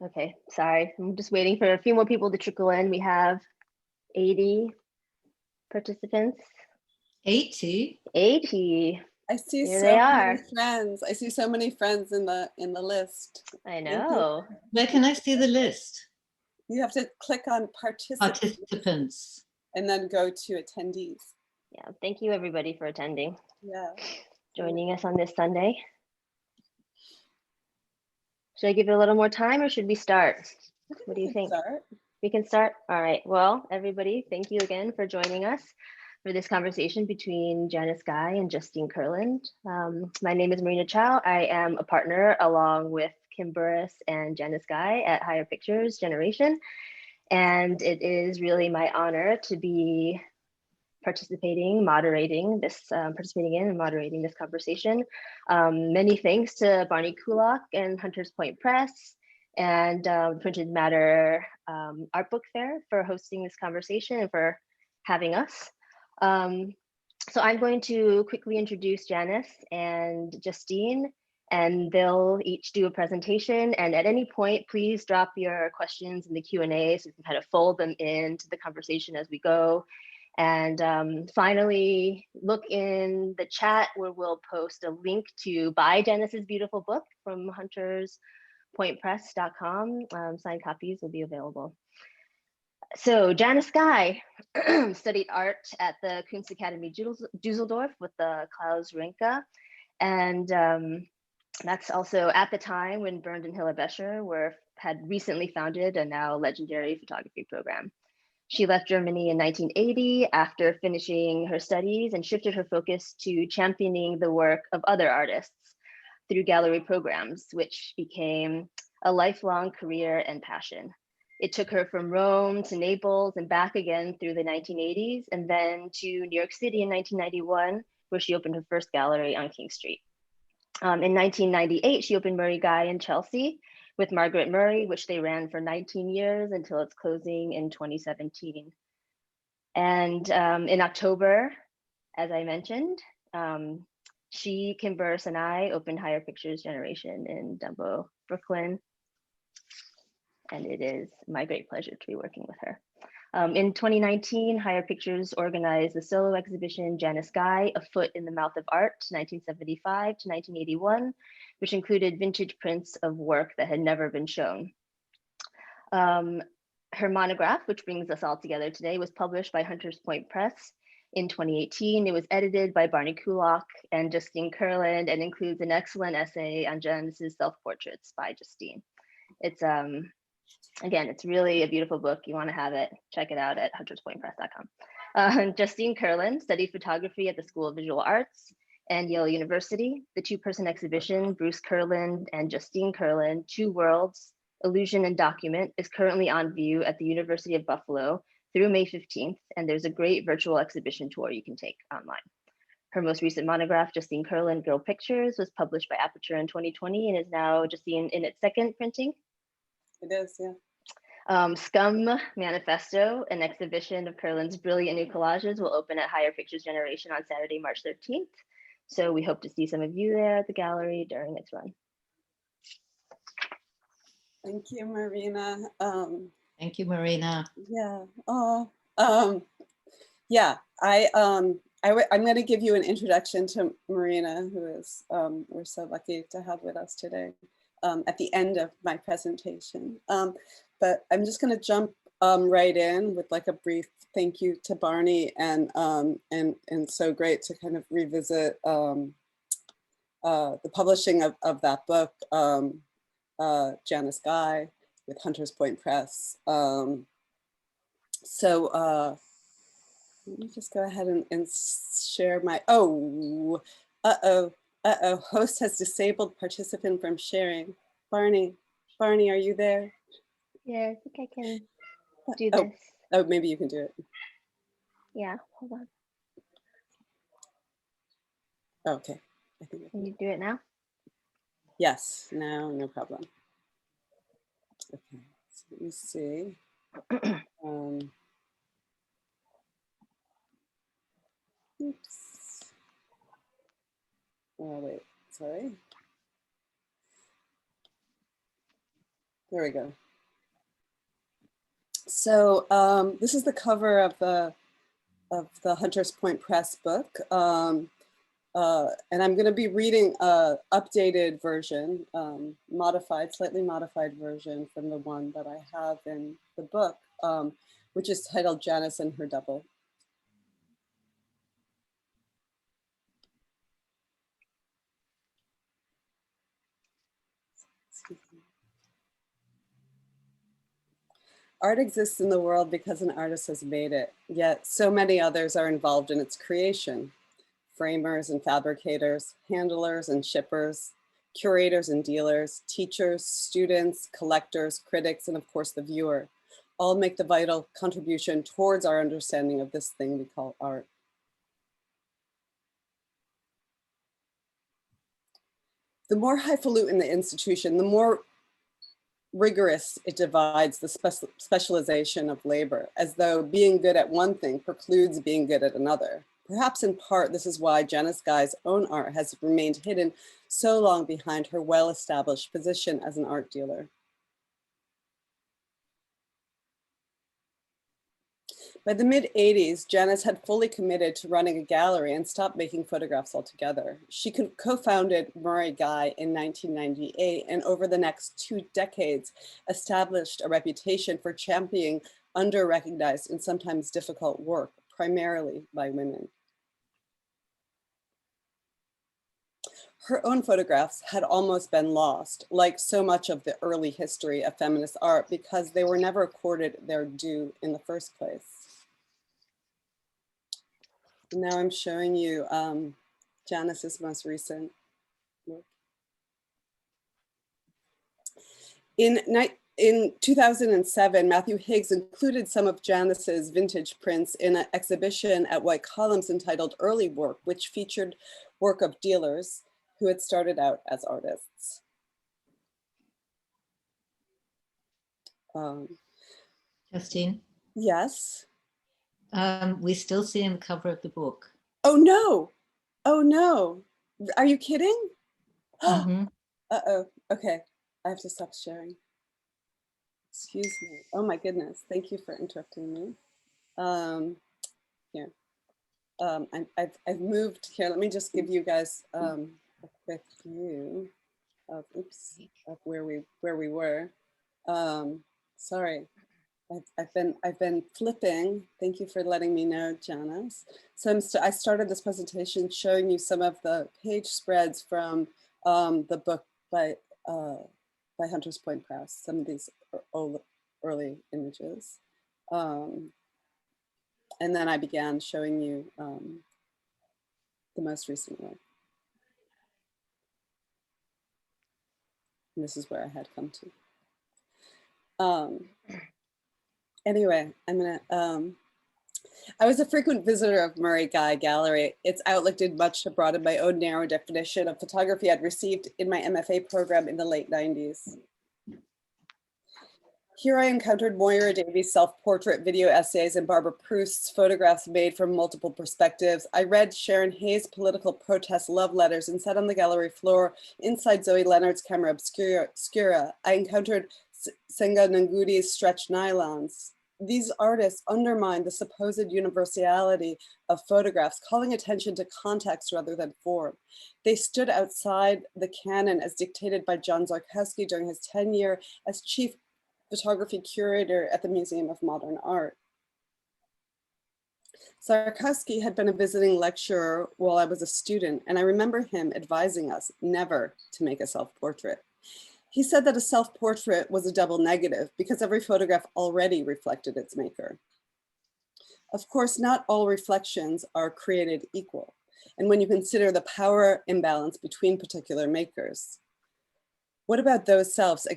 Okay, sorry. I'm just waiting for a few more people to trickle in. We have 80 participants. 80? 80. I see Here they so many are. friends. I see so many friends in the list. I Thank you. know. Where can I see the list? You have to click on Participants. and then go to attendees. Yeah, thank you everybody for attending. Yeah. Joining us on this Sunday. Should I give it a little more time or should we start? What do you think? Start. We can start? All right. Well, everybody, thank you again for joining us for this conversation between Janice Guy and Justine Kurland. My name is Marina Chao. I am a partner along with Kim Burris and Janice Guy at Higher Pictures Generation. And it is really my honor to be participating in and moderating this conversation. Many thanks to Barney Kulok and Hunters Point Press and Printed Matter Art Book Fair for hosting this conversation and for having us. So I'm going to quickly introduce Janice and Justine, and they'll each do a presentation. And at any point, please drop your questions in the Q&A so we can kind of fold them into the conversation as we go. And finally, look in the chat where we'll post a link to buy Janice's beautiful book from hunterspointpress.com. Signed copies will be available. So Janice Guy studied art at the Kunstakademie Dusseldorf with the Klaus Rinke. And that's also at the time when Bernd and Hilla Becher had recently founded a now legendary photography program. She left Germany in 1980 after finishing her studies and shifted her focus to championing the work of other artists through gallery programs, which became a lifelong career and passion. It took her from Rome to Naples and back again through the 1980s, and then to New York City in 1991, where she opened her first gallery on King Street. In 1998, she opened Murray Guy in Chelsea with Margaret Murray, which they ran for 19 years until its closing in 2017. And in October, as I mentioned, she, Kim Burris, and I opened Higher Pictures Generation in Dumbo, Brooklyn. And it is my great pleasure to be working with her. In 2019, Higher Pictures organized the solo exhibition Janice Guy, A Foot in the Mouth of Art, 1975 to 1981, which included vintage prints of work that had never been shown. Her monograph, which brings us all together today, was published by Hunters Point Press in 2018. It was edited by Barney Kulok and Justine Kurland and includes an excellent essay on Janice's self-portraits by Justine. It's again, it's really a beautiful book. You want to have it, check it out at hunterspointpress.com. Justine Kurland studied photography at the School of Visual Arts and Yale University. The two-person exhibition, Bruce Kurland and Justine Kurland, Two Worlds, Illusion and Document, is currently on view at the University of Buffalo through May 15th, and there's a great virtual exhibition tour you can take online. Her most recent monograph, Justine Kurland, Girl Pictures, was published by Aperture in 2020 and is now Justine in its second printing. It is, yeah. Scum Manifesto, an exhibition of Kurland's brilliant new collages, will open at Higher Pictures Generation on Saturday, March 13th. So we hope to see some of you there at the gallery during its run. Thank you, Marina. Thank you, Marina. Yeah. Oh, yeah. I'm going to give you an introduction to Marina, who is we're so lucky to have with us today at the end of my presentation. But I'm just going to jump right in with like a brief thank you to Barney, and so great to kind of revisit the publishing of that book, Janice Guy with Hunters Point Press. So let me just go ahead and share my, host has disabled participant from sharing. Barney, are you there? Yeah, I think I can do this. Oh, maybe you can do it. Yeah, hold on. Okay. I think I can you do it now? Yes, no problem. Okay, so let me see. Oops. Oh, wait, sorry. There we go. So this is the cover of the Hunters Point Press book. And I'm going to be reading a updated version, slightly modified version from the one that I have in the book, which is titled Janice and Her Double. Art exists in the world because an artist has made it, yet so many others are involved in its creation. Framers and fabricators, handlers and shippers, curators and dealers, teachers, students, collectors, critics, and of course the viewer, all make the vital contribution towards our understanding of this thing we call art. The more highfalutin the institution, the more rigorous it divides the specialization of labor, as though being good at one thing precludes being good at another. Perhaps in part, this is why Janice Guy's own art has remained hidden so long behind her well-established position as an art dealer. By the mid-80s, Janice had fully committed to running a gallery and stopped making photographs altogether. She co-founded Murray Guy in 1998, and over the next 2 decades, established a reputation for championing under-recognized and sometimes difficult work, primarily by women. Her own photographs had almost been lost, like so much of the early history of feminist art, because they were never accorded their due in the first place. Now I'm showing you Janice's most recent work. In 2007, Matthew Higgs included some of Janice's vintage prints in an exhibition at White Columns entitled Early Work, which featured work of dealers who had started out as artists. Justine? Yes? We still see in the cover of the book. Oh no, oh no. Are you kidding? Mm-hmm. Uh-oh, okay, I have to stop sharing. Excuse me, oh my goodness, thank you for interrupting me. Here, I've moved here. Let me just give you guys a quick view of, oops, of where we were. Sorry, I've been flipping. Thank you for letting me know, Janice. So I started this presentation showing you some of the page spreads from the book by Hunters Point Press. Some of these early images, and then I began showing you the most recent one. And this is where I had come to. Anyway, I was a frequent visitor of Murray Guy Gallery. Its outlook did much to broaden my own narrow definition of photography I'd received in my MFA program in the late 90s. Here I encountered Moira Davies' self-portrait video essays and Barbara Proust's photographs made from multiple perspectives. I read Sharon Hayes' political protest love letters and sat on the gallery floor inside Zoe Leonard's camera obscura. I encountered Senga Ngudi's stretched nylons. These artists undermined the supposed universality of photographs, calling attention to context rather than form. They stood outside the canon as dictated by John Zarkowski during his tenure as chief photography curator at the Museum of Modern Art. Zarkowski had been a visiting lecturer while I was a student, and I remember him advising us never to make a self-portrait. He said that a self-portrait was a double negative because every photograph already reflected its maker. Of course, not all reflections are created equal, and when you consider the power imbalance between particular makers, what about those selves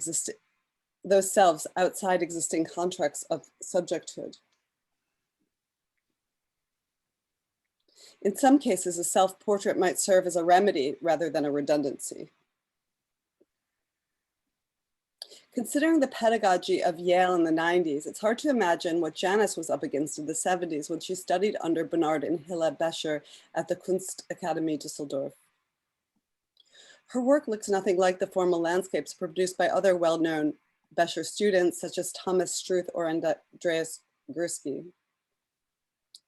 outside existing contracts of subjecthood? In some cases, a self-portrait might serve as a remedy rather than a redundancy. Considering the pedagogy of Yale in the 90s, it's hard to imagine what Janice was up against in the 70s when she studied under Bernard and Hilla Bescher at the Kunstakademie Düsseldorf. Her work looks nothing like the formal landscapes produced by other well-known Becher students such as Thomas Struth or Andreas Gursky.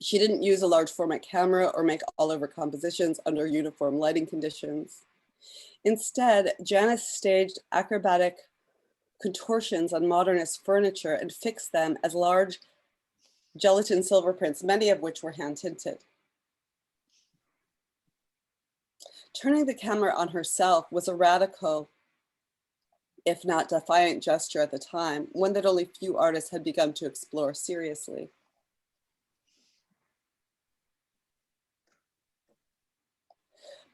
She didn't use a large format camera or make all over compositions under uniform lighting conditions. Instead, Janice staged acrobatic contortions on modernist furniture and fixed them as large gelatin silver prints, many of which were hand tinted. Turning the camera on herself was a radical, if not defiant gesture at the time, one that only few artists had begun to explore seriously.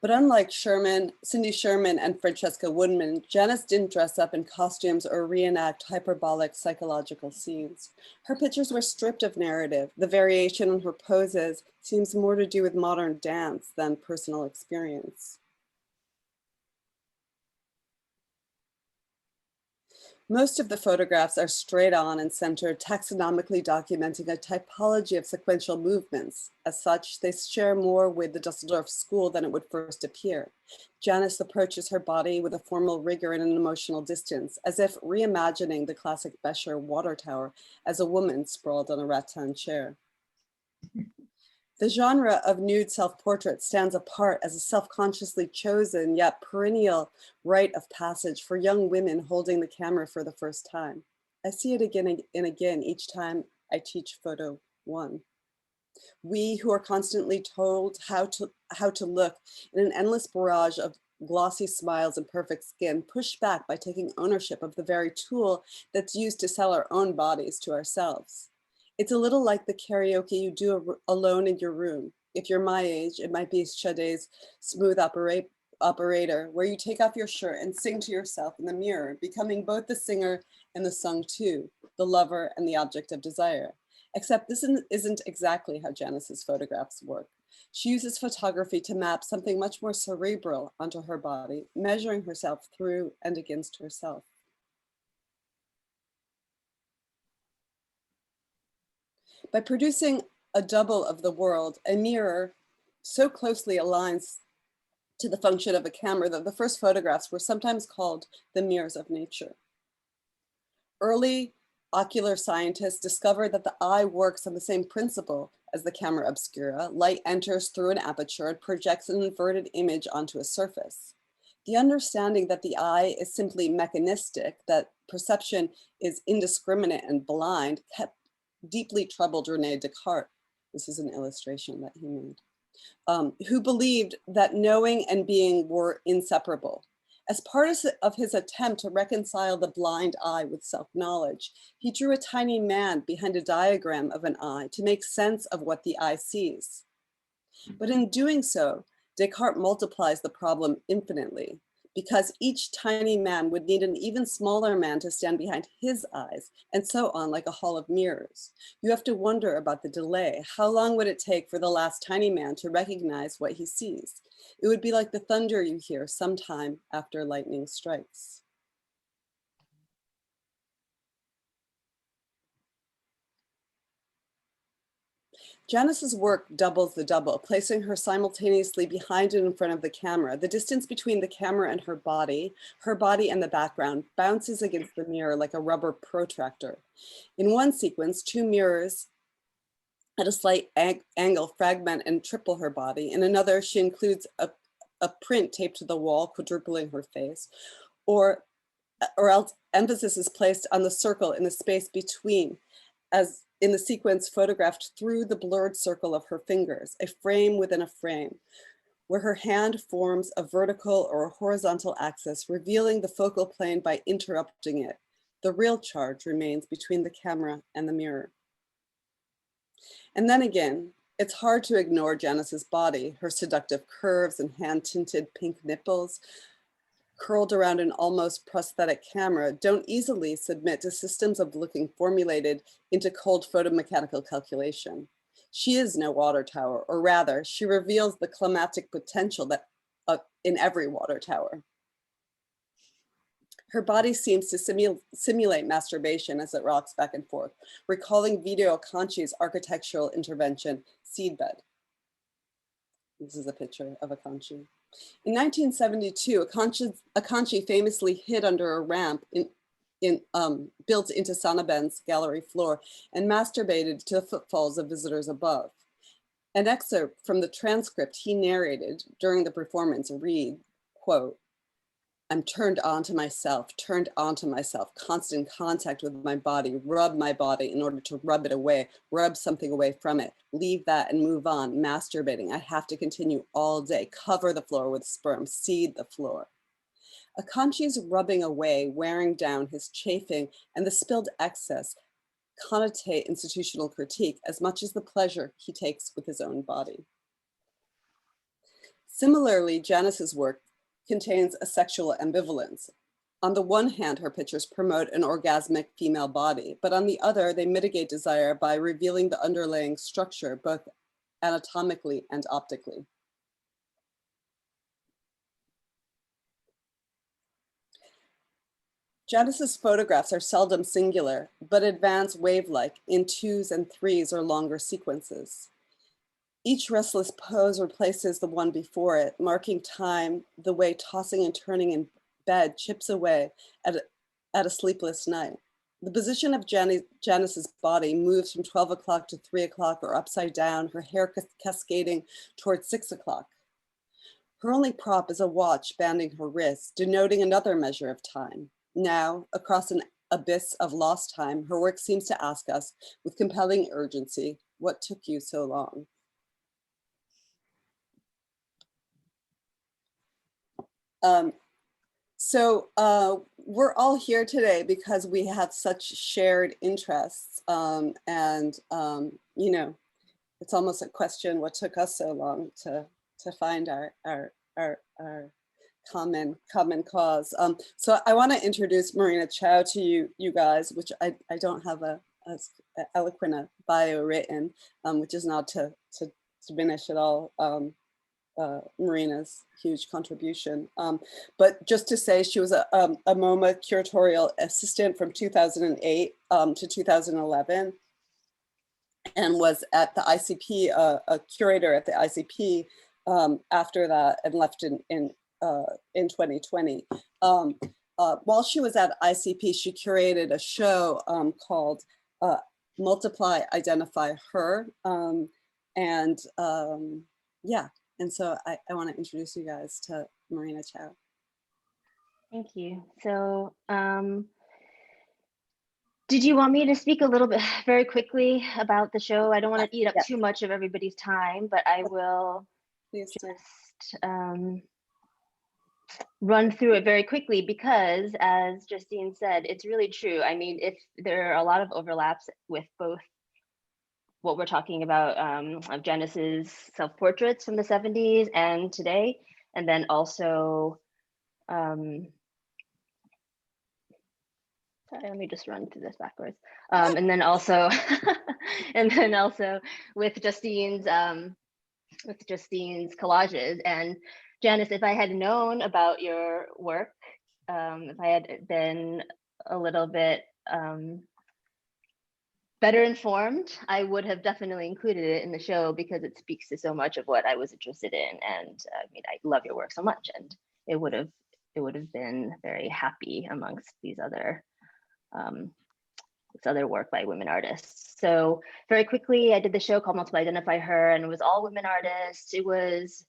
But unlike Cindy Sherman and Francesca Woodman, Janice didn't dress up in costumes or reenact hyperbolic psychological scenes. Her pictures were stripped of narrative. The variation in her poses seems more to do with modern dance than personal experience. Most of the photographs are straight on and centered, taxonomically documenting a typology of sequential movements. As such, they share more with the Dusseldorf school than it would first appear. Janice approaches her body with a formal rigor and an emotional distance, as if reimagining the classic Becher water tower as a woman sprawled on a rattan chair. The genre of nude self-portrait stands apart as a self-consciously chosen yet perennial rite of passage for young women holding the camera for the first time. I see it again and again each time I teach photo 1. We who are constantly told how to look in an endless barrage of glossy smiles and perfect skin, push back by taking ownership of the very tool that's used to sell our own bodies to ourselves. It's a little like the karaoke you do alone in your room. If you're my age, it might be Sade's Smooth Operator, where you take off your shirt and sing to yourself in the mirror, becoming both the singer and the sung to, the lover and the object of desire. Except this isn't exactly how Janice's photographs work. She uses photography to map something much more cerebral onto her body, measuring herself through and against herself. By producing a double of the world, a mirror so closely aligns to the function of a camera that the first photographs were sometimes called the mirrors of nature. Early ocular scientists discovered that the eye works on the same principle as the camera obscura. Light enters through an aperture and projects an inverted image onto a surface. The understanding that the eye is simply mechanistic, that perception is indiscriminate and blind, deeply troubled Rene Descartes. This is an illustration that he made, who believed that knowing and being were inseparable. As part of his attempt to reconcile the blind eye with self-knowledge, he drew a tiny man behind a diagram of an eye to make sense of what the eye sees. But in doing so, Descartes multiplies the problem infinitely, because each tiny man would need an even smaller man to stand behind his eyes, and so on, like a hall of mirrors. You have to wonder about the delay. How long would it take for the last tiny man to recognize what he sees? It would be like the thunder you hear sometime after lightning strikes. Janice's work doubles the double, placing her simultaneously behind and in front of the camera. The distance between the camera and her body and the background bounces against the mirror like a rubber protractor. In one sequence, 2 mirrors at a slight angle fragment and triple her body. In another, she includes a print taped to the wall, quadrupling her face, or else emphasis is placed on the circle in the space between, as in the sequence photographed through the blurred circle of her fingers, a frame within a frame, where her hand forms a vertical or a horizontal axis, revealing the focal plane by interrupting it. The real charge remains between the camera and the mirror. And then again, it's hard to ignore Janice's body, her seductive curves and hand-tinted pink nipples, curled around an almost prosthetic camera, don't easily submit to systems of looking formulated into cold photomechanical calculation. She is no water tower, or rather, she reveals the climatic potential that in every water tower. Her body seems to simulate masturbation as it rocks back and forth, recalling Vito Acconci's architectural intervention, Seedbed. This is a picture of Acconci. In 1972, Acconci famously hid under a ramp built into Sanaben's gallery floor and masturbated to the footfalls of visitors above. An excerpt from the transcript he narrated during the performance read, quote, "I'm turned on to myself, constant contact with my body, rub my body in order to rub it away, rub something away from it, leave that and move on, masturbating. I have to continue all day, cover the floor with sperm, seed the floor." Akanchi's rubbing away, wearing down, his chafing, and the spilled excess connotate institutional critique as much as the pleasure he takes with his own body. Similarly, Janice's work contains a sexual ambivalence. On the one hand, her pictures promote an orgasmic female body, but on the other, they mitigate desire by revealing the underlying structure, both anatomically and optically. Janice's photographs are seldom singular, but advance wave-like in 2s and 3s or longer sequences. Each restless pose replaces the one before it, marking time the way tossing and turning in bed chips away at a sleepless night. The position of Janice's body moves from 12 o'clock to 3 o'clock or upside down, her hair cascading towards 6 o'clock. Her only prop is a watch banding her wrist, denoting another measure of time. Now, across an abyss of lost time, her work seems to ask us with compelling urgency, what took you so long? We're all here today because we have such shared interests, you know, it's almost a question, what took us so long to find our common cause. So I want to introduce Marina Chao to you guys, which I don't have a eloquent a bio written, which is not to diminish at all Marina's huge contribution. But just to say, she was a MoMA curatorial assistant from 2008 to 2011, and was at the ICP, a curator at the ICP after that, and left in 2020. While she was at ICP, she curated a show called Multiply, Identify, Her. Yeah, and so I want to introduce you guys to Marina Chao. Thank you. So did you want me to speak a little bit very quickly about the show? I don't want to eat up too much of everybody's time, but I will just run through it very quickly because, as Justine said, it's really true. I mean, if there are a lot of overlaps with both what we're talking about of Janice's self-portraits from the 70s and today, and then also, sorry, let me just run through this backwards. And then also, with Justine's collages. And Janice, if I had known about your work, if I had been a little bit better informed, I would have definitely included it in the show because it speaks to so much of what I was interested in. And I mean, I love your work so much, and it would have been very happy amongst these other work by women artists. So very quickly, I did the show called Multiply, Identify, Her, and it was all women artists. It was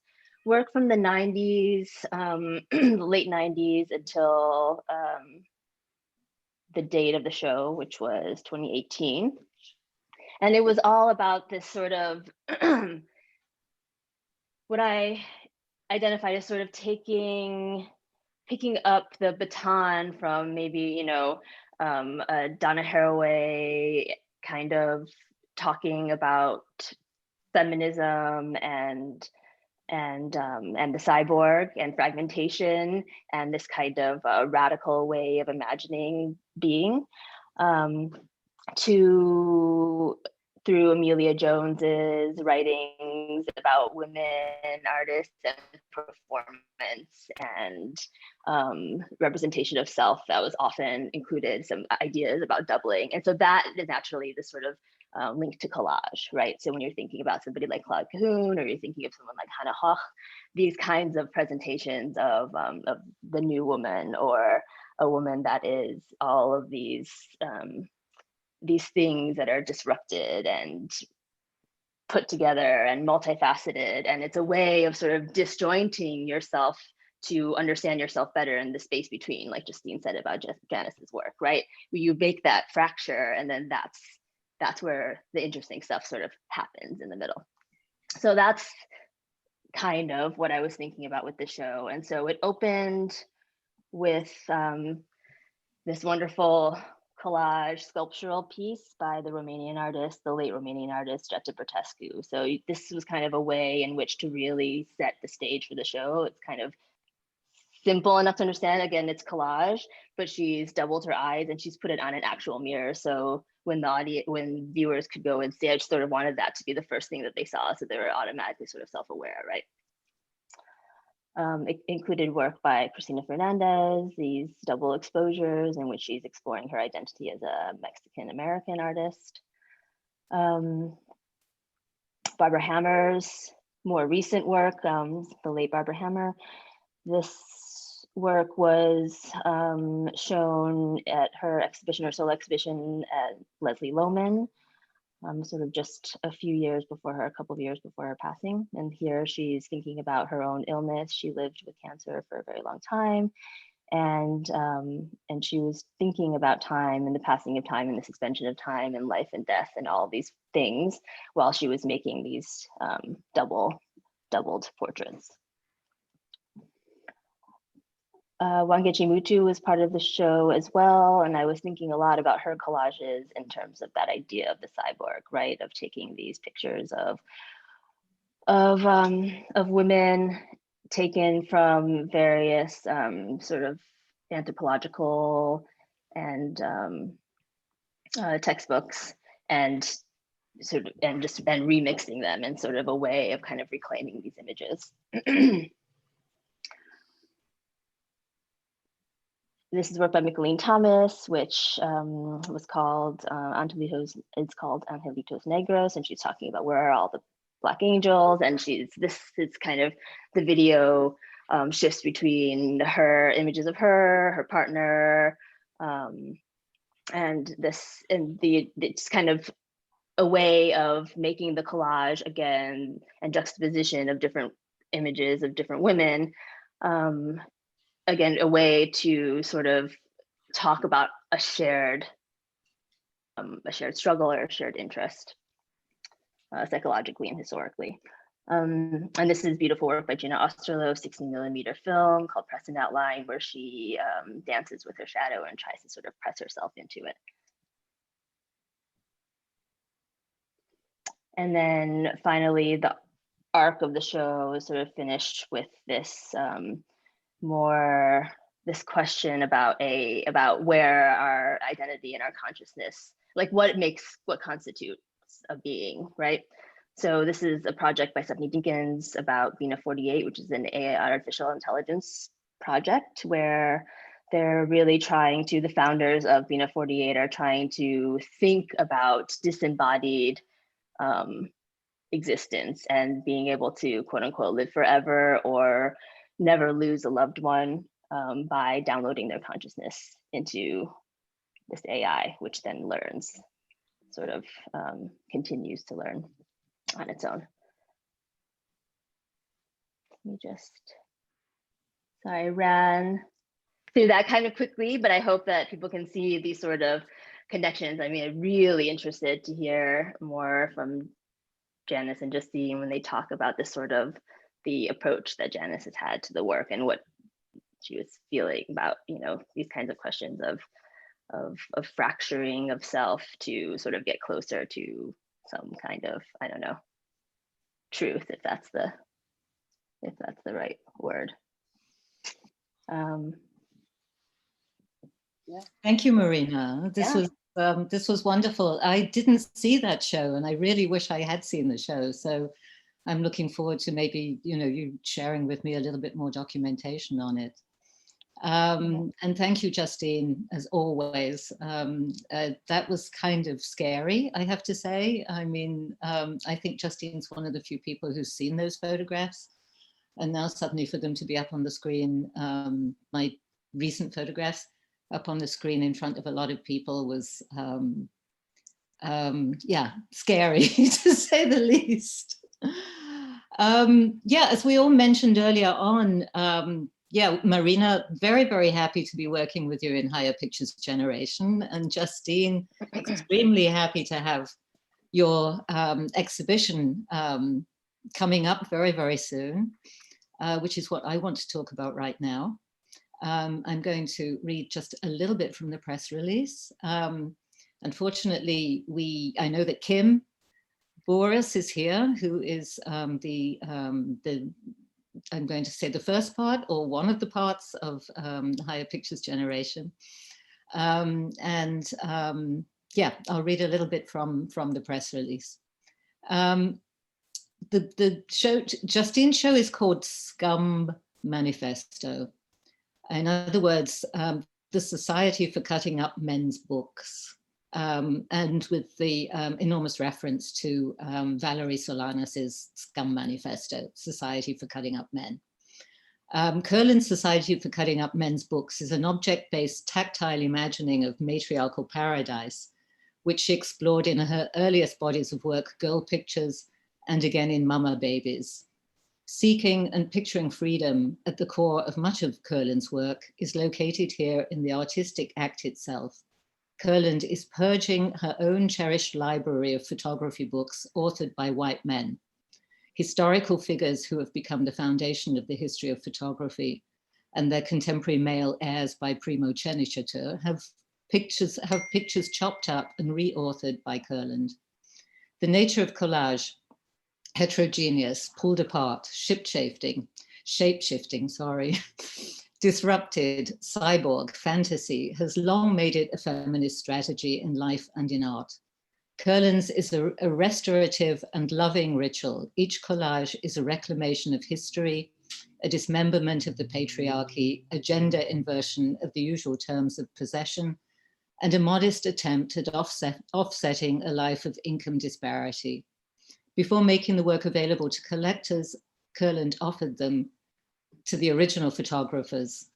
work from the 90s, the late 90s until the date of the show, which was 2018. And it was all about this sort of what I identified as sort of picking up the baton from maybe, you know, Donna Haraway kind of talking about feminism and the cyborg and fragmentation and this kind of radical way of imagining being, through Amelia Jones's writings about women artists and performance and representation of self that was often included some ideas about doubling. And so that is naturally the sort of link to collage, right? So when you're thinking about somebody like Claude Cahun, or you're thinking of someone like Hannah Hoch, these kinds of presentations of the new woman or a woman that is all of these things that are disrupted and put together and multifaceted. And it's a way of sort of disjointing yourself to understand yourself better in the space between, like Justine said about Janice's work, right? You make that fracture, and then that's where the interesting stuff sort of happens in the middle. So that's kind of what I was thinking about with the show. And so it opened with this wonderful collage sculptural piece by the Romanian artist, the late Romanian artist, Jetta Bertescu. So this was kind of a way in which to really set the stage for the show. It's kind of simple enough to understand. Again, it's collage, but she's doubled her eyes and she's put it on an actual mirror. So when viewers could go and see, I just sort of wanted that to be the first thing that they saw, so they were automatically sort of self-aware, right? It included work by Cristina Fernandez, these double exposures in which she's exploring her identity as a Mexican-American artist. Barbara Hammer's more recent work, the late Barbara Hammer. This work was shown at her exhibition, her solo exhibition at Leslie Lohman, sort of just a couple of years before her passing. And here she's thinking about her own illness. She lived with cancer for a very long time. And she was thinking about time and the passing of time and the suspension of time and life and death and all these things while she was making these doubled portraits. Wangechi Mutu was part of the show as well, and I was thinking a lot about her collages in terms of that idea of the cyborg, right? Of taking these pictures of women taken from various sort of anthropological and textbooks, and remixing them in sort of a way of kind of reclaiming these images. This is work by Micheline Thomas, which was called Angelitos Negros, and she's talking about where are all the Black angels, and this is kind of the video shifts between her images of her partner, and it's kind of a way of making the collage again and juxtaposition of different images of different women. Again, a way to sort of talk about a shared struggle or a shared interest, psychologically and historically. And this is beautiful work by Gina Osterloh, 16mm film called Press and Outline, where she dances with her shadow and tries to sort of press herself into it. And then finally, the arc of the show is sort of finished with this this question about where our identity and our consciousness, like what constitutes a being, right? So this is a project by Stephanie Dinkins about Bina 48, which is an AI artificial intelligence project where they're really the founders of Bina 48 are trying to think about disembodied existence and being able to quote unquote live forever or never lose a loved one by downloading their consciousness into this AI, which then learns, sort of continues to learn on its own. Sorry, I ran through that kind of quickly, but I hope that people can see these sort of connections. I mean, I'm really interested to hear more from Janice and Justine when they talk about this sort of the approach that Janice has had to the work and what she was feeling about, these kinds of questions of fracturing of self to sort of get closer to some kind of, I don't know, truth, if that's the right word. Yeah. Thank you, Marina. This was wonderful. I didn't see that show, and I really wish I had seen the show. So I'm looking forward to maybe you sharing with me a little bit more documentation on it. And thank you, Justine, as always. That was kind of scary, I have to say. I mean, I think Justine's one of the few people who's seen those photographs. And now suddenly for them to be up on the screen, my recent photographs, up on the screen in front of a lot of people was, yeah, scary to say the least. Yeah, as we all mentioned earlier on, yeah, Marina, very, very happy to be working with you in Higher Pictures Generation, and Justine, extremely happy to have your exhibition coming up very, very soon, which is what I want to talk about right now. I'm going to read just a little bit from the press release. Unfortunately, I know that Kim Boris is here, who is I'm going to say the first part or one of the parts of the Higher Pictures Generation. Yeah, I'll read a little bit from the press release. The show, Justine's show is called Scum Manifesto. In other words, the Society for Cutting Up Men's Books. And with the enormous reference to Valerie Solanas' Scum Manifesto, Society for Cutting Up Men. Kurland's Society for Cutting Up Men's Books is an object-based tactile imagining of matriarchal paradise, which she explored in her earliest bodies of work, Girl Pictures, and again in Mama Babies. Seeking and picturing freedom at the core of much of Kurland's work is located here in the artistic act itself. Kurland is purging her own cherished library of photography books authored by white men, historical figures who have become the foundation of the history of photography, and their contemporary male heirs by primogeniture have pictures chopped up and re-authored by Kurland. The nature of collage, heterogeneous, pulled apart, shape-shifting, disrupted, cyborg, fantasy, has long made it a feminist strategy in life and in art. Kurland's is a restorative and loving ritual. Each collage is a reclamation of history, a dismemberment of the patriarchy, a gender inversion of the usual terms of possession, and a modest attempt at offsetting a life of income disparity. Before making the work available to collectors, Kurland offered them to the original photographers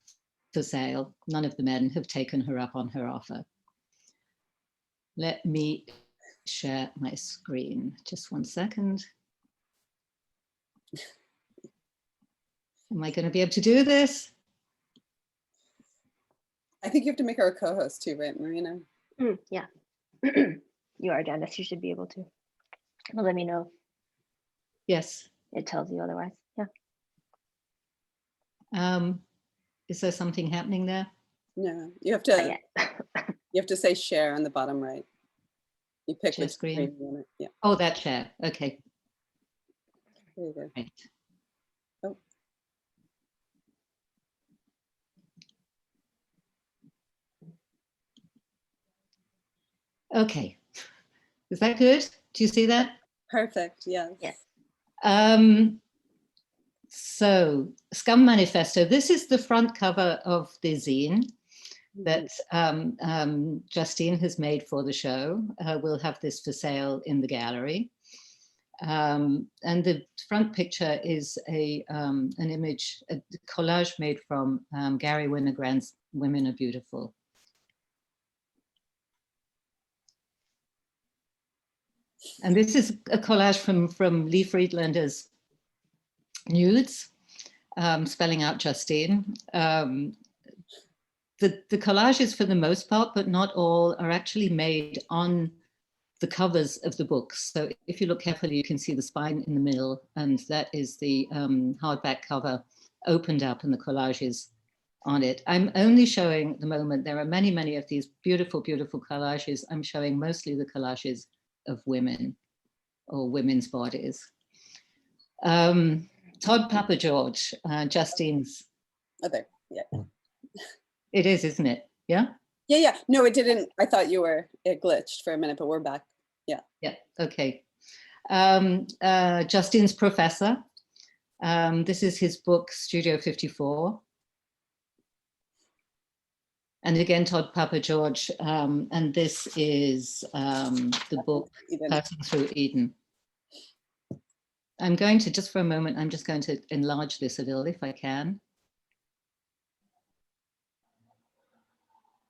for sale. None of the men have taken her up on her offer. Let me share my screen. Just 1 second. Am I going to be able to do this? I think you have to make her a co-host too, right, Marina? Yeah. You are, Janice. You should be able to. Well, let me know. Yes. It tells you otherwise. Yeah. Is there something happening there? No, you have to. You have to say share on the bottom right. You pick share which screen. screen you want it. Yeah. Oh, that share. Okay. There you go. Right. Oh. Okay. Is that good? Do you see that? Perfect. Yes. Yes. So, Scum Manifesto. This is the front cover of the zine that Justine has made for the show. We'll have this for sale in the gallery. And the front picture is an image, a collage made from Gary Winogrand's Women Are Beautiful. And this is a collage from Lee Friedlander's Nudes, spelling out Justine. The collages, for the most part, but not all, are actually made on the covers of the books. So if you look carefully, you can see the spine in the middle, and that is the hardback cover opened up and the collages on it. I'm only showing at the moment, there are many, many of these beautiful, beautiful collages. I'm showing mostly the collages of women or women's bodies. Todd Papa George, Justine's. Oh, there. Yeah. It is, isn't it? Yeah? Yeah, yeah. No, it didn't. I thought it glitched for a minute, but we're back. Yeah. Yeah, okay. Justine's Professor. This is his book, Studio 54. And again, Todd Papa George. And this is the book, Passing Through Eden. I'm going to, just for a moment, I'm just going to enlarge this a little if I can.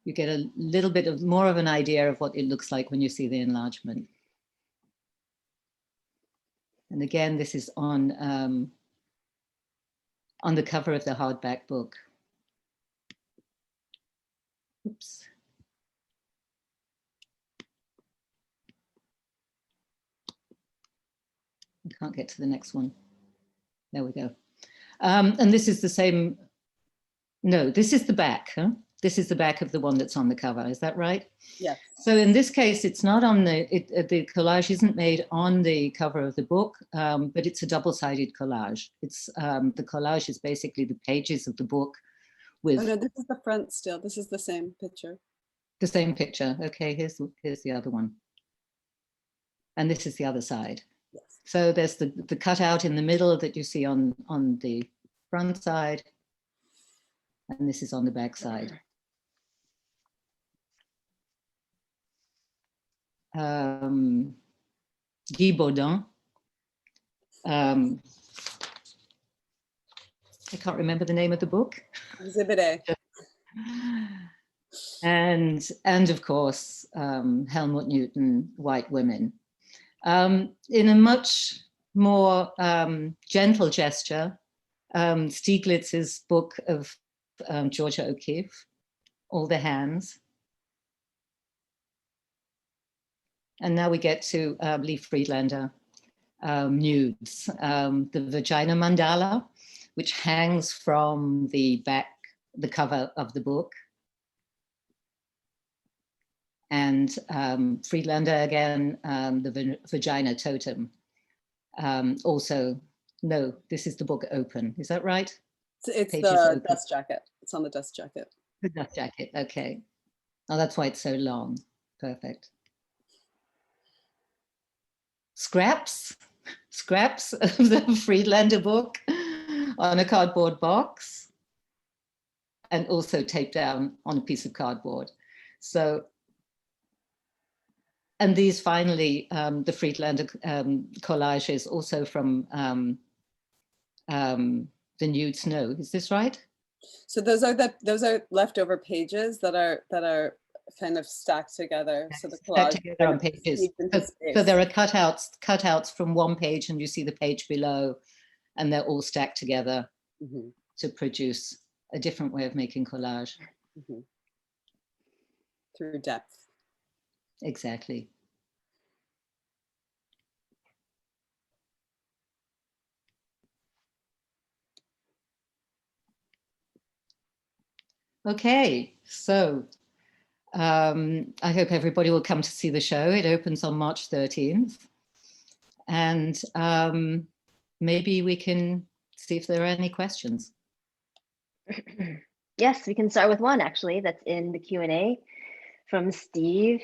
you get a little bit of more of an idea of what it looks like when you see the enlargement. And again, this is on the cover of the hardback book. Oops. I can't get to the next one. There we go. And this is the same. No, this is the back. Huh? This is the back of the one that's on the cover. Is that right? Yeah. So in this case, it's not on the collage isn't made on the cover of the book, but it's a double-sided collage. It's the collage is basically the pages of the book with. Oh no, this is the front still. This is the same picture. The same picture. Okay, here's the other one. And this is the other side. Yes. So there's the cutout in the middle that you see on the front side. And this is on the back side. Guy Baudin. I can't remember the name of the book. Exhibit A. And of course, Helmut Newton, White Women. In a much more gentle gesture, Stieglitz's book of Georgia O'Keeffe, All the Hands. And now we get to Lee Friedlander, Nudes, the Vagina Mandala, which hangs from the cover of the book. And Friedlander again, the Vagina Totem. Also, no, this is the book Open. Is that right? It's Pages the open. dust jacket. It's on the dust jacket. The dust jacket, okay. Oh, that's why it's so long. Perfect. Scraps of the Friedlander book on a cardboard box and also taped down on a piece of cardboard. So, and these finally, the Friedlander collages also from the Nude Snow. Is this right? So those are leftover pages that are kind of stacked together. So the collage stacked together on pages. So there are cutouts from one page, and you see the page below, and they're all stacked together to produce a different way of making collage. Through depth. Exactly. Okay, so I hope everybody will come to see the show. It opens on March 13th. And maybe we can see if there are any questions. Yes, we can start with one actually that's in the Q&A from Steve.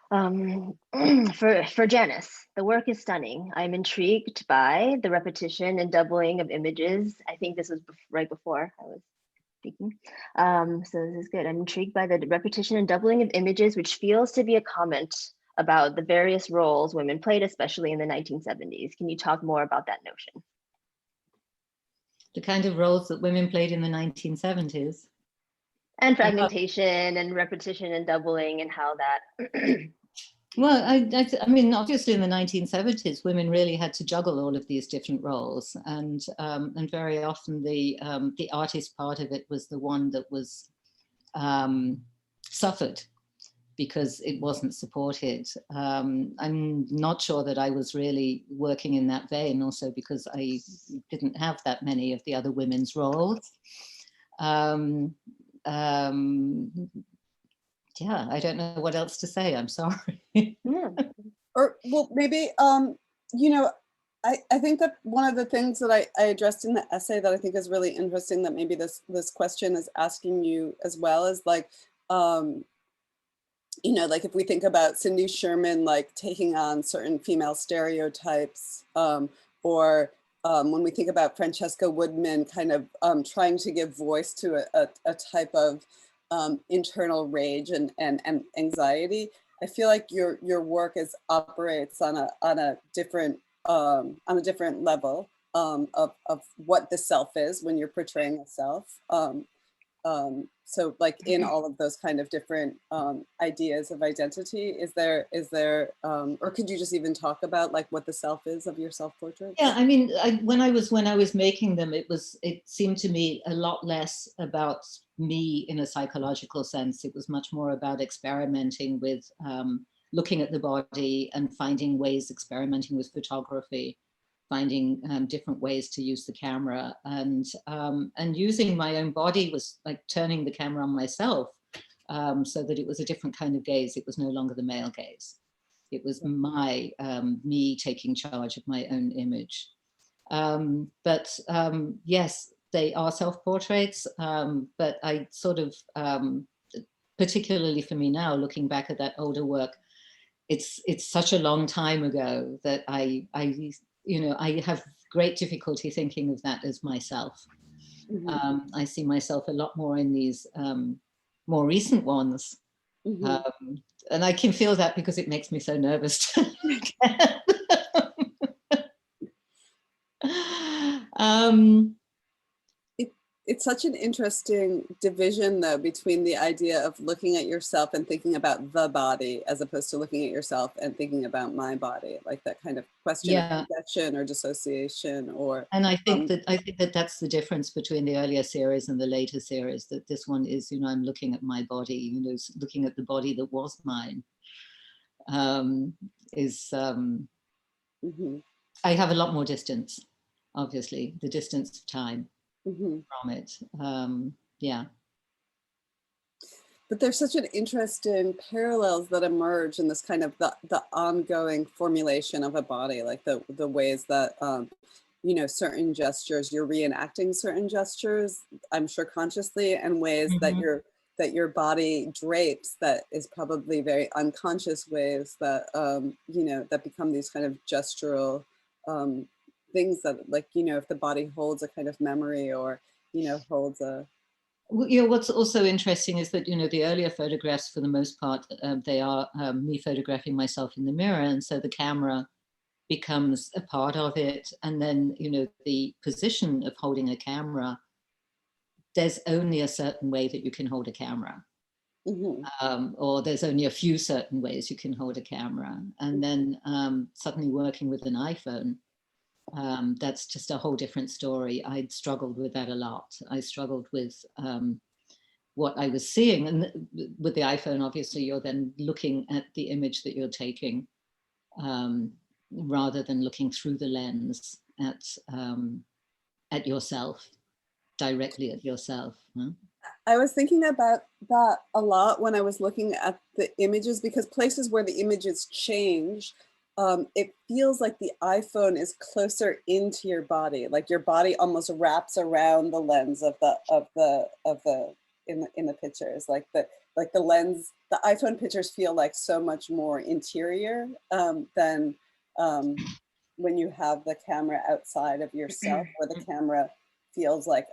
For Janice, the work is stunning. I'm intrigued by the repetition and doubling of images. I think this was right before I was speaking. So this is good. I'm intrigued by the repetition and doubling of images, which feels to be a comment about the various roles women played, especially in the 1970s. Can you talk more about that notion? The kind of roles that women played in the 1970s. And fragmentation and repetition and doubling and how that. Well, I mean, obviously in the 1970s, women really had to juggle all of these different roles, and very often the artist part of it was the one that was suffered because it wasn't supported. I'm not sure that I was really working in that vein, also because I didn't have that many of the other women's roles. Yeah, I don't know what else to say. I'm sorry. Yeah. Or well, maybe you know, I think that one of the things that I addressed in the essay that I think is really interesting, that maybe this question is asking you as well, is like, you know, like if we think about Cindy Sherman, like taking on certain female stereotypes, or when we think about Francesca Woodman kind of trying to give voice to a type of internal rage and anxiety, I feel like your work operates on a different level of what the self is when you're portraying a self. So like in all of those kind of different ideas of identity, is there, or could you just even talk about like what the self is of your self-portrait? Yeah, I mean, when I was making them, it seemed to me a lot less about me in a psychological sense. It was much more about experimenting with looking at the body and finding ways, experimenting with photography, finding different ways to use the camera, and using my own body was like turning the camera on myself, so that it was a different kind of gaze. It was no longer the male gaze. It was my me taking charge of my own image. But yes, they are self-portraits, but I sort of, particularly for me now, looking back at that older work, it's such a long time ago that I have great difficulty thinking of that as myself. Mm-hmm. I see myself a lot more in these more recent ones. Mm-hmm. And I can feel that because it makes me so nervous to look at. It's such an interesting division, though, between the idea of looking at yourself and thinking about the body, as opposed to looking at yourself and thinking about my body, like that kind of question of projection or dissociation. Or and I think that that's the difference between the earlier series and the later series. That this one is, I'm looking at my body, looking at the body that was mine. Mm-hmm. I have a lot more distance, obviously, the distance of time. Mm-hmm. From it. Yeah. But there's such an interesting parallels that emerge in this kind of the ongoing formulation of a body, like the ways that certain gestures, you're reenacting certain gestures, I'm sure consciously, and ways Mm-hmm. that your body drapes, that is probably very unconscious ways that that become these kind of gestural things that, like, if the body holds a kind of memory, or holds a... What's also interesting is that the earlier photographs, for the most part, they are me photographing myself in the mirror, and so the camera becomes a part of it. And then the position of holding a camera, there's only a certain way that you can hold a camera. Mm-hmm. Or there's only a few certain ways you can hold a camera. And then suddenly working with an iPhone, that's just a whole different story. I'd struggled with that a lot. I struggled with what I was seeing. And with the iPhone, obviously, you're then looking at the image that you're taking, rather than looking through the lens at yourself, directly at yourself. Huh? I was thinking about that a lot when I was looking at the images, because places where the images change, it feels like the iPhone is closer into your body, like your body almost wraps around the lens of the in the pictures, like the lens. The iPhone pictures feel like so much more interior than when you have the camera outside of yourself, where the camera feels like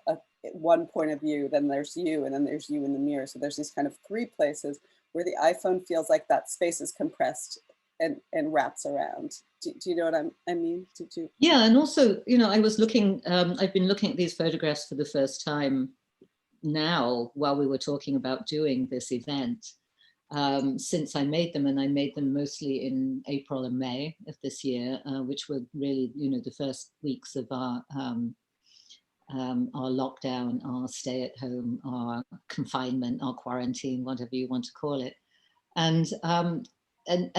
one point of view, then there's you, and then there's you in the mirror. So there's these kind of three places where the iPhone feels like that space is compressed and wraps around. Do you know what I mean? Yeah, and also, I was looking, I've been looking at these photographs for the first time now while we were talking about doing this event, since I made them, and I made them mostly in April and May of this year, which were really, the first weeks of our lockdown, our stay at home, our confinement, our quarantine, whatever you want to call it. And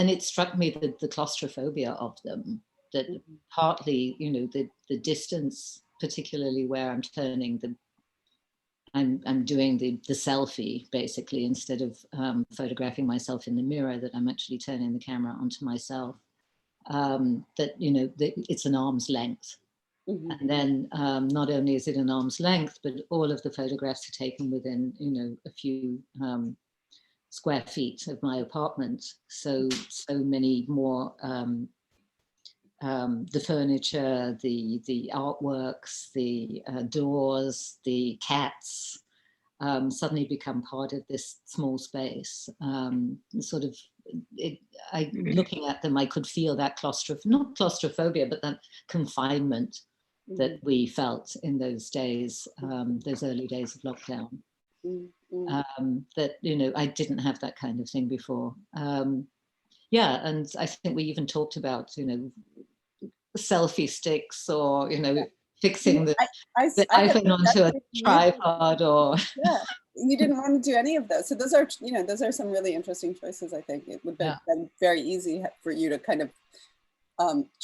it struck me that the claustrophobia of them, that partly, the distance, particularly where I'm turning I'm doing the selfie, basically, instead of photographing myself in the mirror, that I'm actually turning the camera onto myself, that, it's an arm's length. Mm-hmm. And then not only is it an arm's length, but all of the photographs are taken within, a few square feet of my apartment. So many more, the furniture, the artworks, the doors, the cats, suddenly become part of this small space. Looking at them, I could feel that not claustrophobia, but that confinement that we felt in those days, those early days of lockdown. that, you know, I didn't have that kind of thing before. Yeah, and I think we even talked about, you know, selfie sticks, or, you know, fixing the had iPhone onto a suggested to you, tripod, or yeah, you didn't want to do any of those. So those are, you know, those are some really interesting choices. I think it would have been very easy for you to kind of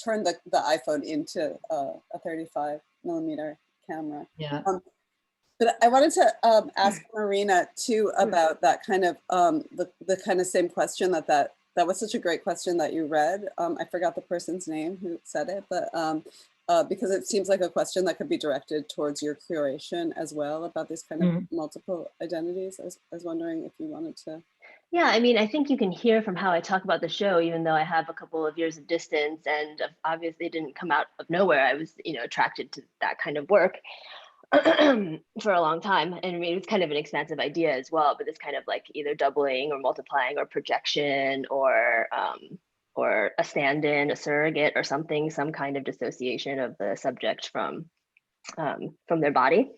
turn the iPhone into a 35mm camera. Yeah. But I wanted to ask Marina too about that kind of the kind of same question that was such a great question that you read. I forgot the person's name who said it, but because it seems like a question that could be directed towards your curation as well, about these kind of multiple identities. I was wondering if you wanted to. Yeah, I mean, I think you can hear from how I talk about the show, even though I have a couple of years of distance, and obviously it didn't come out of nowhere. I was, you know, attracted to that kind of work for a long time. And I mean, it's kind of an expansive idea as well, but it's kind of like either doubling or multiplying or projection, or a stand-in, a surrogate or something, some kind of dissociation of the subject from their body.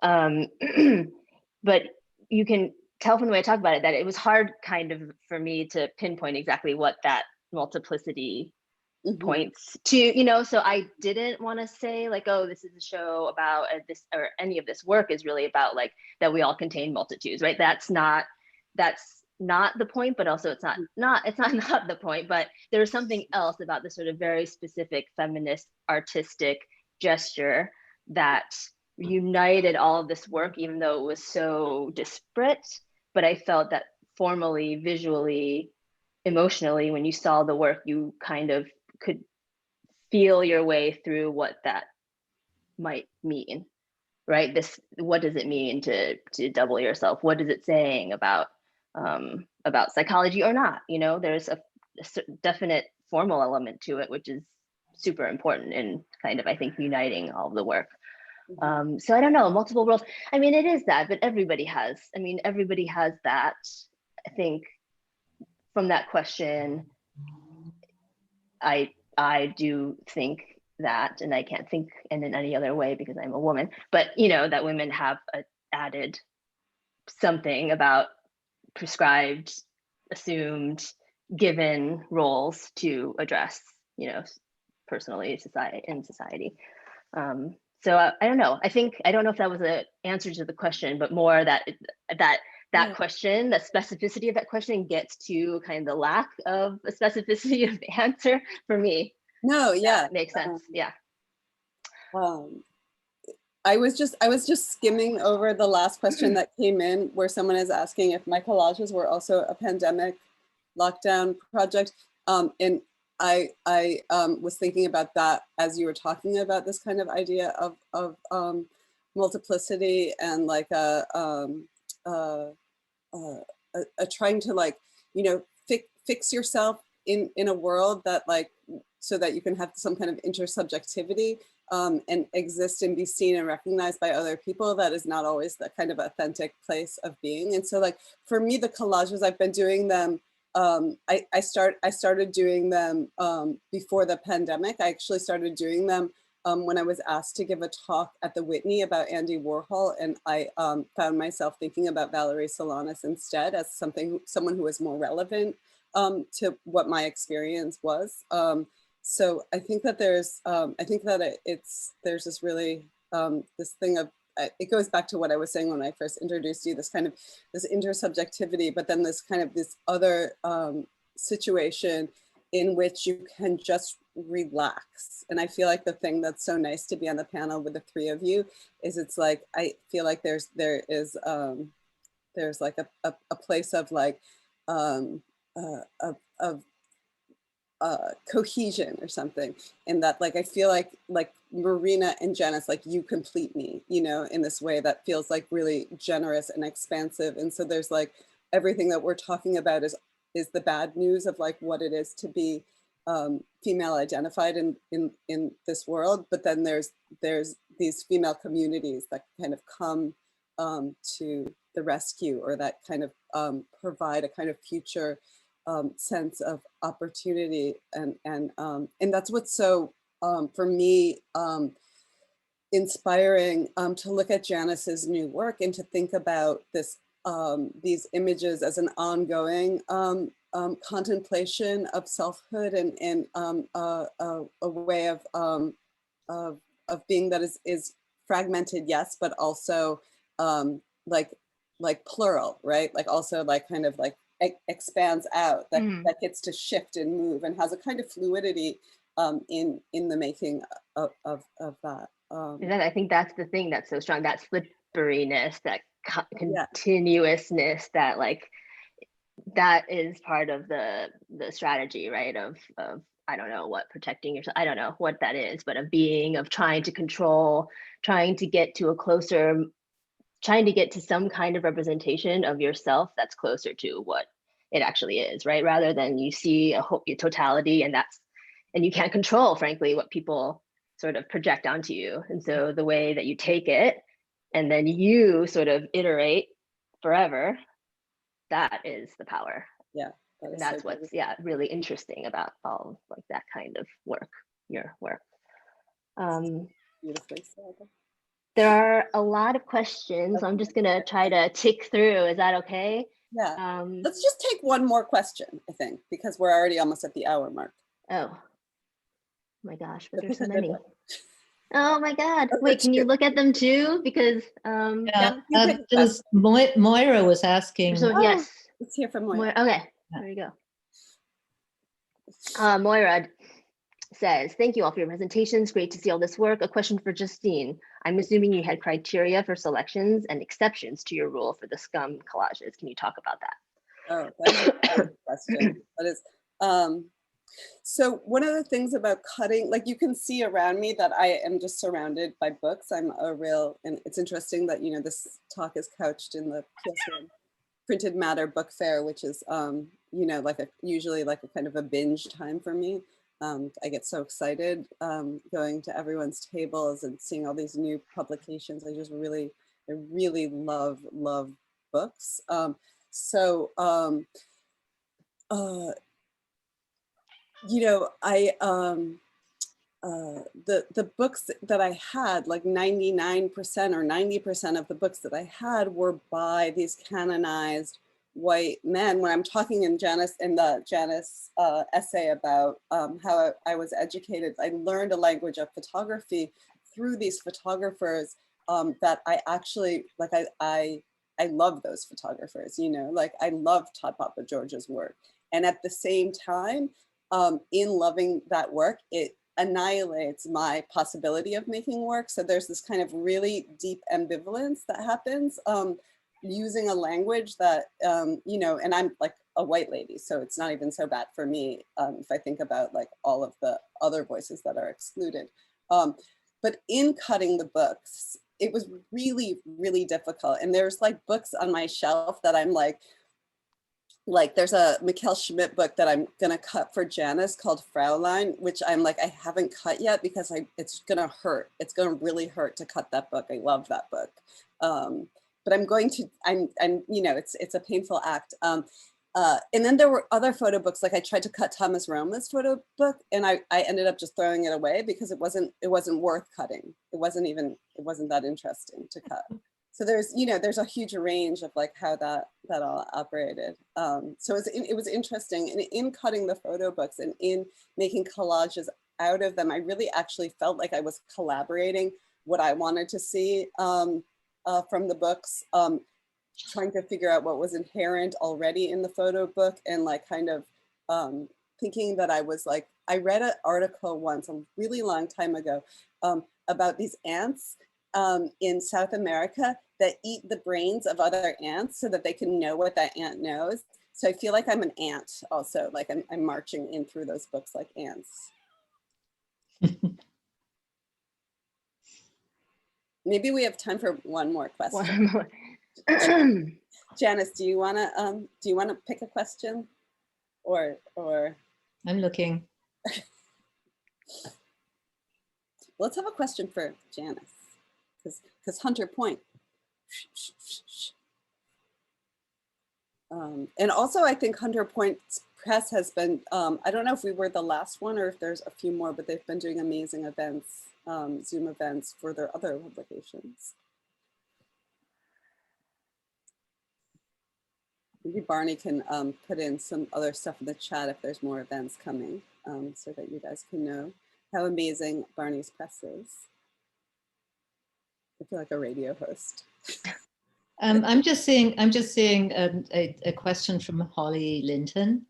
But you can tell from the way I talk about it that it was hard kind of for me to pinpoint exactly what that multiplicity points to, you know. So I didn't want to say like, oh, this is a show about this, or any of this work is really about like that we all contain multitudes, right? That's not the point, but also it's not the point. But there's something else about the sort of very specific feminist artistic gesture that united all of this work, even though it was so disparate. But I felt that formally, visually, emotionally, when you saw the work, you kind of could feel your way through what that might mean, right? What does it mean to double yourself? What is it saying about psychology or not? You know, there's a definite formal element to it, which is super important in kind of, I think, uniting all of the work. So I don't know, multiple roles. I mean, it is that, but everybody has that. I think from that question, I do think that, and I can't think in any other way because I'm a woman, but you know, that women have added something about prescribed, assumed, given roles to address, you know, personally, society. So I don't know. I don't know if that was an answer to the question, but more that question, the specificity of that question gets to kind of the lack of a specificity of the answer for me. No, yeah, that makes sense. Yeah. I was just skimming over the last question that came in, where someone is asking if my collages were also a pandemic lockdown project, and I was thinking about that as you were talking about this kind of idea of multiplicity, and like a trying to, like, you know, fix yourself in a world that, like, so that you can have some kind of intersubjectivity, and exist and be seen and recognized by other people. That is not always the kind of authentic place of being. And so, like, for me, the collages, I've been doing them, I started doing them before the pandemic. I actually started doing them when I was asked to give a talk at the Whitney about Andy Warhol, and I found myself thinking about Valerie Solanas instead, as someone who was more relevant to what my experience was. So I think that there's this really this thing of, it goes back to what I was saying when I first introduced you, this intersubjectivity, but then this other situation in which you can just relax. And I feel like the thing that's so nice to be on the panel with the three of you is, it's like, I feel like there's like a place of like cohesion or something, in that, like, I feel like Marina and Janice, like, you complete me, you know, in this way that feels like really generous and expansive. And so there's like, everything that we're talking about is the bad news of like what it is to be female identified in this world. But then there's these female communities that kind of come to the rescue, or that kind of provide a kind of future sense of opportunity, and that's what's so for me inspiring to look at Janice's new work and to think about this, these images as an ongoing contemplation of selfhood and a way of being that is fragmented, yes, but also like plural, right? Like also like kind of like expands out, that, that gets to shift and move and has a kind of fluidity in the making of that. And then I think that's the thing that's so strong, that slipperiness, that continuousness, that like, that is part of the strategy, right? Of I don't know what, protecting yourself, I don't know what that is, but of being, of trying to control, trying to get to a closer, trying to get to some kind of representation of yourself that's closer to what it actually is, right? Rather than you see a whole totality, and you can't control, frankly, what people sort of project onto you. And so the way that you take it and then you sort of iterate forever, that is the power. Yeah. And that's what's really interesting about all like that kind of work, your work. Beautifully said. There are a lot of questions. I'm just gonna try to tick through. Is that okay? Yeah. Let's just take one more question, I think, because we're already almost at the hour mark. Oh my gosh, but there's so many. Oh my God. Wait, can you look at them too? Because just Moira was asking. So yes. Let's hear from Moira. Okay, there you go. Moira says, thank you all for your presentations. Great to see all this work. A question for Justine. I'm assuming you had criteria for selections and exceptions to your rule for the scum collages. Can you talk about that? Oh, that's a great question. That is, so one of the things about cutting, like you can see around me that I am just surrounded by books. I'm a real, and it's interesting that, you know, this talk is couched in the PSN Printed Matter Book Fair, which is, you know, like usually like a kind of a binge time for me. I get so excited going to everyone's tables and seeing all these new publications. I really love books. You know, the books that I had, like 99% or 90% of the books that I had were by these canonized white men. When I'm talking in the Janice essay about how I was educated, I learned a language of photography through these photographers that I actually, like I love those photographers, you know, like I love Todd Papa George's work. And at the same time, in loving that work, it annihilates my possibility of making work. So there's this kind of really deep ambivalence that happens using a language that, you know, and I'm like a white lady, so it's not even so bad for me if I think about like all of the other voices that are excluded. But in cutting the books, it was really, really difficult. And there's like books on my shelf that I'm like there's a Mikkel Schmidt book that I'm gonna cut for Janice called Fraulein, which I'm like, I haven't cut yet because it's gonna hurt. It's gonna really hurt to cut that book. I love that book. But I'm going to, you know, it's a painful act. And then there were other photo books, like I tried to cut Thomas Roma's photo book and I ended up just throwing it away because it wasn't worth cutting. It wasn't that interesting to cut. So there's, you know, there's a huge range of like how that all operated. So it was interesting. And in cutting the photo books and in making collages out of them, I really actually felt like I was collaborating what I wanted to see from the books, trying to figure out what was inherent already in the photo book and like kind of thinking that I was like, I read an article once a really long time ago about these ants in South America that eat the brains of other ants so that they can know what that ant knows. So I feel like I'm an ant also, like I'm marching in through those books like ants. Maybe we have time for one more question. One more. Janice, do you wanna pick a question or? I'm looking. Let's have a question for Janice, because Hunter Point. And also I think Hunter Point Press has been, I don't know if we were the last one or if there's a few more, but they've been doing amazing events, Zoom events for their other publications. Maybe Barney can put in some other stuff in the chat if there's more events coming, so that you guys can know how amazing Barney's press is. I feel like a radio host. I'm just seeing a question from Holly Linton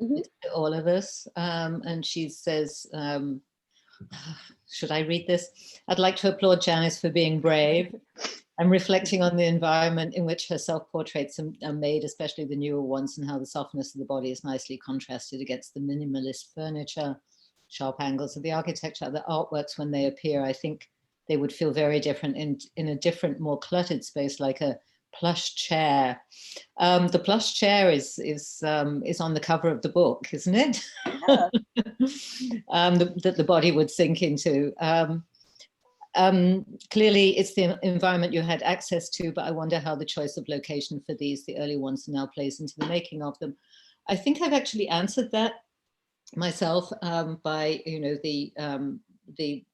to all of us, and she says, should I read this? I'd like to applaud Janice for being brave. I'm reflecting on the environment in which her self-portraits are made, especially the newer ones, and how the softness of the body is nicely contrasted against the minimalist furniture, sharp angles of the architecture, the artworks when they appear. I think they would feel very different in a different, more cluttered space, like a plush chair. The plush chair is on the cover of the book, isn't it? Yeah. That the body would sink into. Clearly, it's the environment you had access to, but I wonder how the choice of location for these, the early ones, now plays into the making of them. I think I've actually answered that myself by, the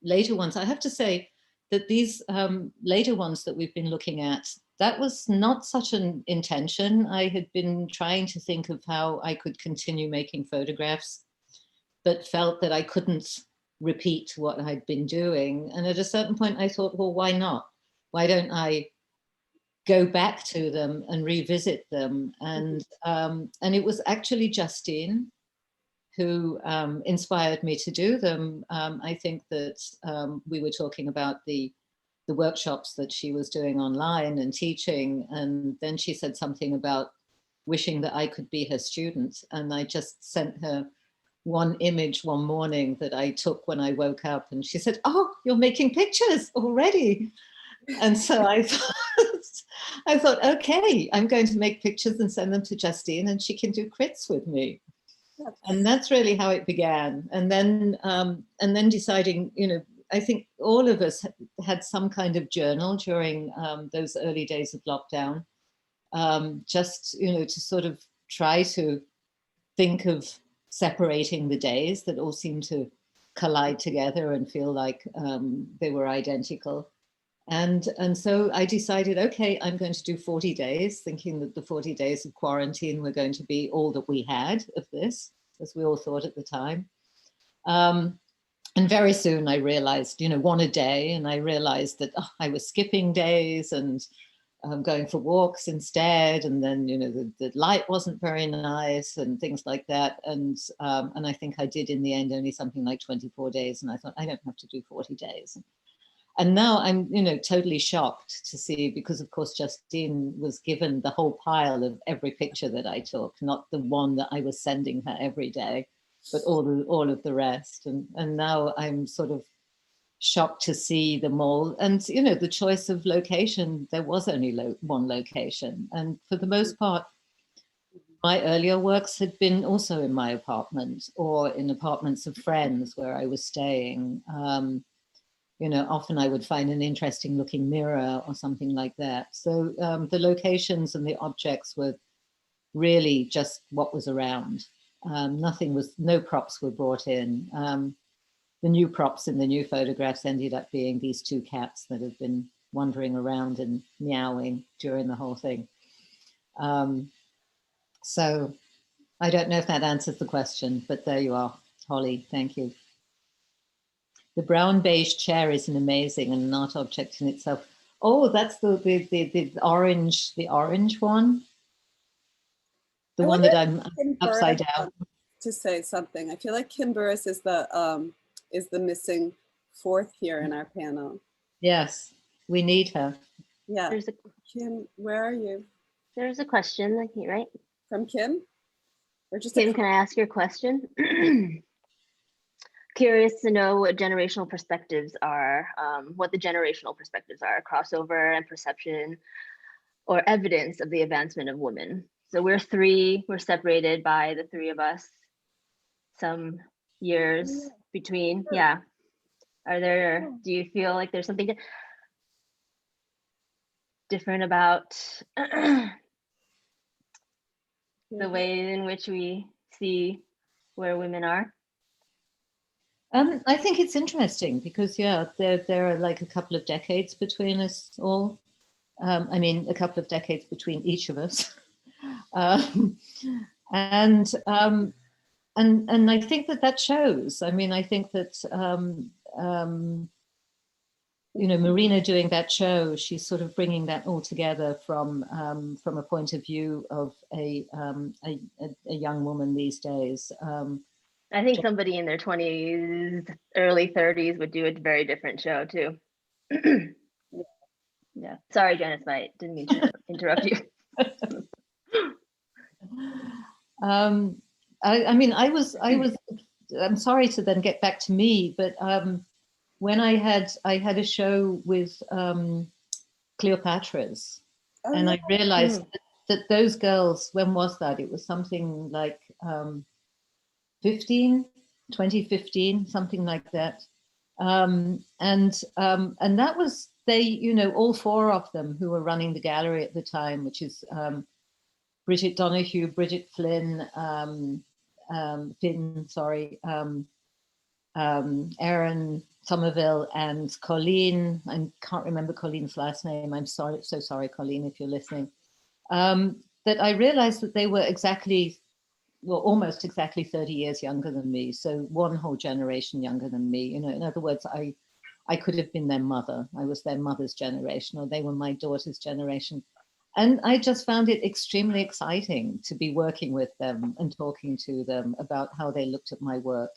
later ones. I have to say that these later ones that we've been looking at, that was not such an intention. I had been trying to think of how I could continue making photographs, but felt that I couldn't repeat what I'd been doing. And at a certain point I thought, well, why not? Why don't I go back to them and revisit them? And it was actually Justine who inspired me to do them. I think that we were talking about the workshops that she was doing online and teaching. And then she said something about wishing that I could be her student. And I just sent her one image one morning that I took when I woke up, and she said, "Oh, you're making pictures already." And so I thought, okay, I'm going to make pictures and send them to Justine, and she can do crits with me. And that's really how it began. And then deciding, I think all of us had some kind of journal during those early days of lockdown, just, to sort of try to think of separating the days that all seemed to collide together and feel like they were identical. And so I decided, okay, I'm going to do 40 days, thinking that the 40 days of quarantine were going to be all that we had of this, as we all thought at the time. And very soon I realized, one a day, and I realized that I was skipping days and going for walks instead, and then the light wasn't very nice and things like that, and I think I did in the end only something like 24 days, and I thought I don't have to do 40 days. And now I'm totally shocked to see, because of course Justine was given the whole pile of every picture that I took, not the one that I was sending her every day, but all of the rest, and now I'm sort of shocked to see them all. And the choice of location, there was only one location, and for the most part my earlier works had been also in my apartment or in apartments of friends where I was staying. Often I would find an interesting looking mirror or something like that. So the locations and the objects were really just what was around. No props were brought in. The new props in the new photographs ended up being these two cats that have been wandering around and meowing during the whole thing. So I don't know if that answers the question, but there you are, Holly, thank you. The brown beige chair is an amazing and an art object in itself. Oh, that's the orange one. The one that I'm upside down. To say something, I feel like Kim Burris is the missing fourth here in our panel. Yes, we need her. Yeah. Kim, where are you? There's a question, right? From Kim? Or just Kim, can I ask your question? Curious to know what generational perspectives are, crossover and perception or evidence of the advancement of women. So we're separated by the three of us, some years between, yeah. Do you feel like there's something different about the way in which we see where women are? I think it's interesting because, yeah, there are like a couple of decades between us all. I mean, a couple of decades between each of us. And I think that shows. I mean, I think that, you know, Marina doing that show, she's sort of bringing that all together from a point of view of a young woman these days. I think somebody in their 20s, early 30s would do a very different show too. Yeah. Sorry, Janice, I didn't mean to interrupt you. I mean, I'm sorry to then get back to me, but when I had a show with Cleopatra's, and I realized that those girls, when was that? It was something like 2015, something like that. And that was, they, you know, all four of them who were running the gallery at the time, which is Bridget Donahue, Bridget Flynn, Erin Somerville, and Colleen. I can't remember Colleen's last name. I'm sorry, so sorry, Colleen, if you're listening. That I realized that they were almost exactly 30 years younger than me. So one whole generation younger than me. You know, in other words, I could have been their mother. I was their mother's generation, or they were my daughter's generation. And I just found it extremely exciting to be working with them and talking to them about how they looked at my work.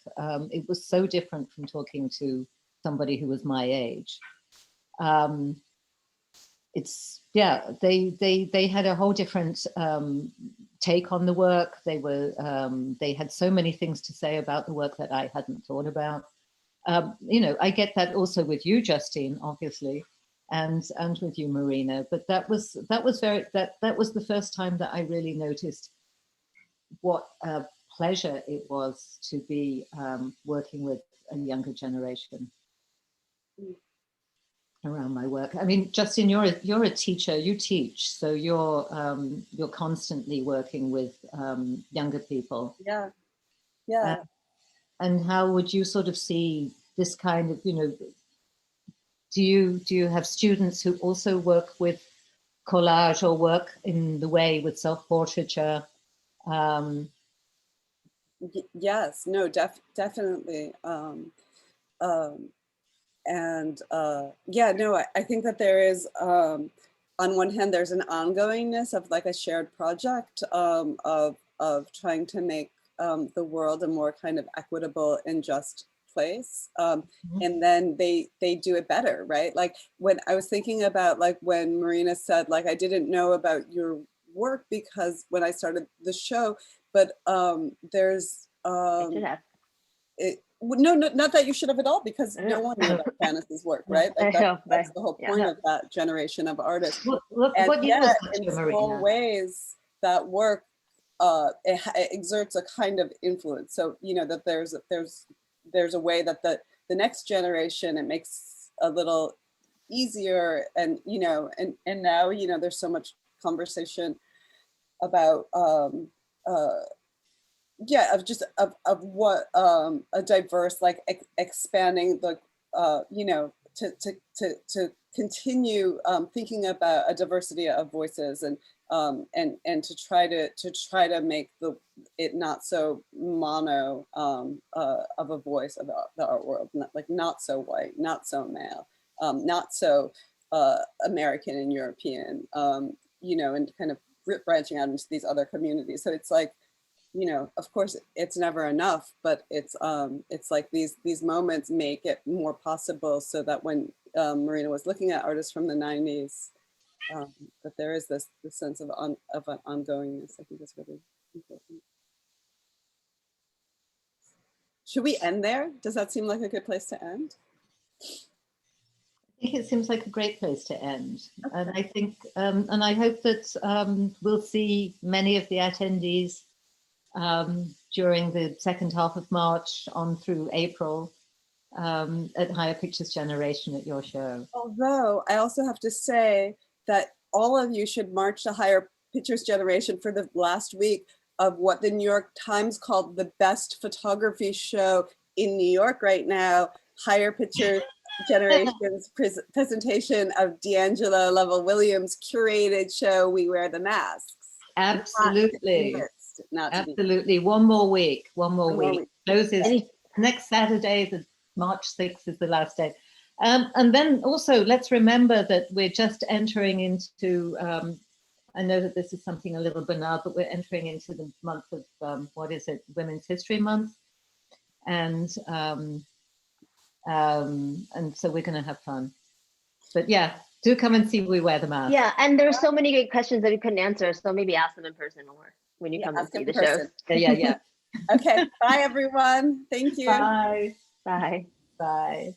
It was so different from talking to somebody who was my age. They had a whole different take on the work. They had so many things to say about the work that I hadn't thought about. You know, I get that also with you, Justine, obviously, and with you, Marina. But that was the first time that I really noticed what a pleasure it was to be working with a younger generation around my work. I mean, Justine, you're a teacher. You teach, so you're constantly working with younger people. Yeah, yeah. And how would you sort of see this kind of, you know, do you have students who also work with collage or work in the way with self-portraiture? Yes, no, definitely. Yeah, no, I think that there is, on one hand, there's an ongoingness of like a shared project of trying to make the world a more kind of equitable and just place. And then they do it better, right? Like when I was thinking about like when Marina said, like, I didn't know about your work because when I started the show, but there's, no, not that you should have at all, because no one knew about Janice's work, right? Like that's the whole point of that generation of artists. And yet, in small ways, that work it exerts a kind of influence. So you know that there's a way that the next generation, it makes a little easier, and you know, and now you know there's so much conversation about yeah, of what a diverse, like expanding the you know, to continue thinking about a diversity of voices, and to try to make it not so mono of a voice of the art world, not so white, not so male, not so American and European, you know, and kind of branching out into these other communities. So it's like, you know, of course it's never enough, but it's like these moments make it more possible, so that when Marina was looking at artists from the 90s, that there is this sense of an ongoingness. I think that's really important. Should we end there? Does that seem like a good place to end? I think it seems like a great place to end. Okay. And I think, and I hope that we'll see many of the attendees during the second half of March on through April at Higher Pictures Generation at your show. Although I also have to say that all of you should march to Higher Pictures Generation for the last week, of what the New York Times called the best photography show in New York right now, Higher Picture Generation's presentation of D'Angelo Lovell Williams' curated show, We Wear the Masks. Absolutely. Not to be Absolutely. One more week. One more week. Closes next Saturday, the March 6th is the last day. And then also let's remember that we're just entering into, I know that this is something a little banal, but we're entering into the month of, what is it, Women's History Month. And so we're going to have fun. But yeah, do come and see We Wear the Mask. Yeah, and there's so many great questions that we couldn't answer, so maybe ask them in person or when you come and see the show. Yeah. Okay, bye everyone. Thank you. Bye. Bye. Bye.